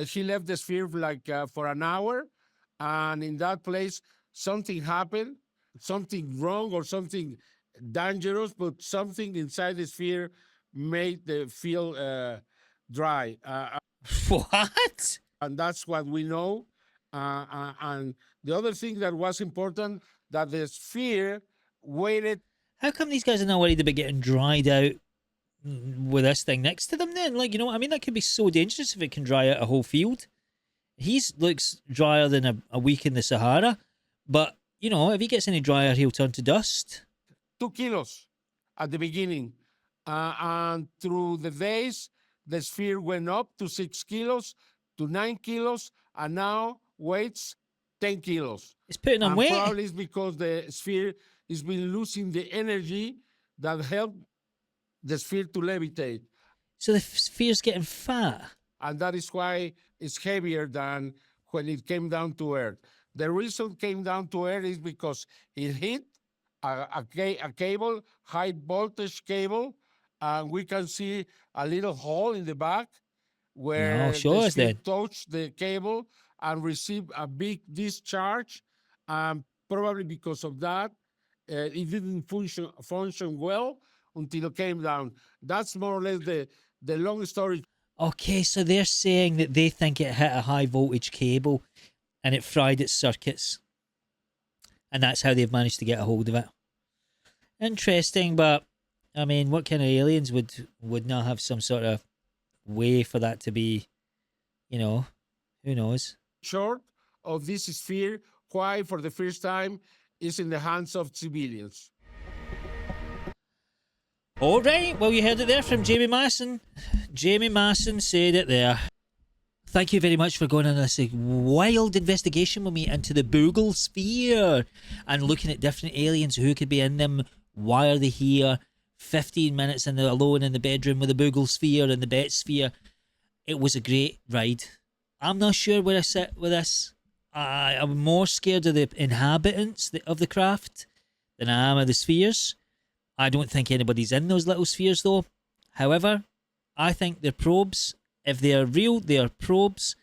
She left the sphere like for an hour, and in that place, something happened, something wrong or something dangerous, but something inside the sphere made the field dry. What? And that's what we know. And the other thing that was important, that the sphere waited. How come these guys are not worried about getting dried out with this thing next to them then? Like, you know what I mean? That could be so dangerous if it can dry out a whole field. He's looks drier than a week in the Sahara. But, you know, if he gets any drier, he'll turn to dust. 2 kilos at the beginning. And through the days, the sphere went up to 6 kilos, to 9 kilos, and now weighs 10 kilos. It's putting on And weight. probably it's because the sphere has been losing the energy that helped the sphere to levitate. So the sphere's getting fat. And that is why it's heavier than when it came down to Earth. The reason it came down to Earth is because it hit a cable, high voltage cable, and we can see a little hole in the back where show the us sphere then. touched the cable and received a big discharge. Probably because of that, it didn't function well until it came down. That's more or less the long story. Okay, so they're saying that they think it hit a high voltage cable and it fried its circuits. And that's how they've managed to get a hold of it. Interesting, but I mean, what kind of aliens would not have some sort of way for that to be, you know, who knows? Short of this sphere, why for the first time is in the hands of civilians. All right, well, you heard it there from Jamie Masson. Jamie Masson said it there. Thank you very much for going on this wild investigation with me into the Buga Sphere and looking at different aliens, who could be in them, why are they here, 15 minutes alone in the bedroom with the Buga Sphere and the Bet Sphere. It was a great ride. I'm not sure where I sit with this. I'm more scared of the inhabitants of the craft than I am of the spheres. I don't think anybody's in those little spheres though. However, I think they're probes. If they are real, they are probes,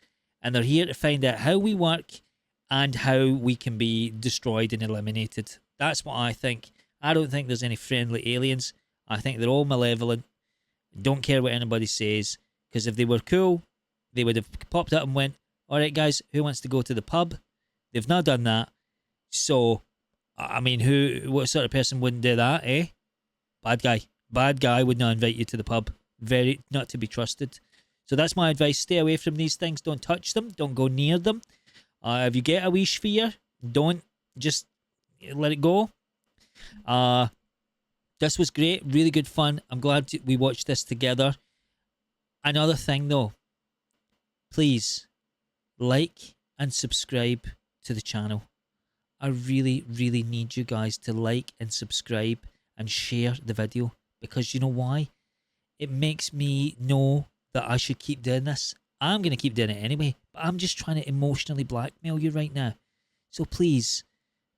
and they're here to find out how we work and how we can be destroyed and eliminated. That's what I think. I don't think there's any friendly aliens. I think they're all malevolent. Don't care what anybody says, because if they were cool, they would have popped up and went, all right guys, who wants to go to the pub? They've not done that. So, I mean, what sort of person wouldn't do that, eh? Bad guy would not invite you to the pub. Very not to be trusted. So that's my advice. Stay away from these things. Don't touch them. Don't go near them. If you get a wee sphere, don't just let it go. This was great. Really good fun. I'm glad we watched this together. Another thing though, please like and subscribe to the channel. I really, really need you guys to like and subscribe and share the video, because you know why? It makes me know that I should keep doing this. I'm going to keep doing it anyway, but I'm just trying to emotionally blackmail you right now. So please,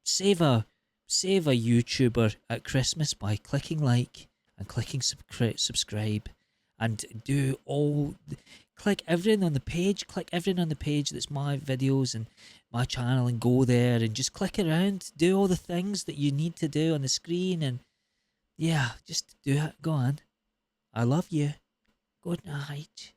save a YouTuber at Christmas by clicking like and clicking subscribe, and do all, click everything on the page, that's my videos and my channel, and go there and just click around, do all the things that you need to do on the screen, and yeah, just do it. Go on. I love you. Good night.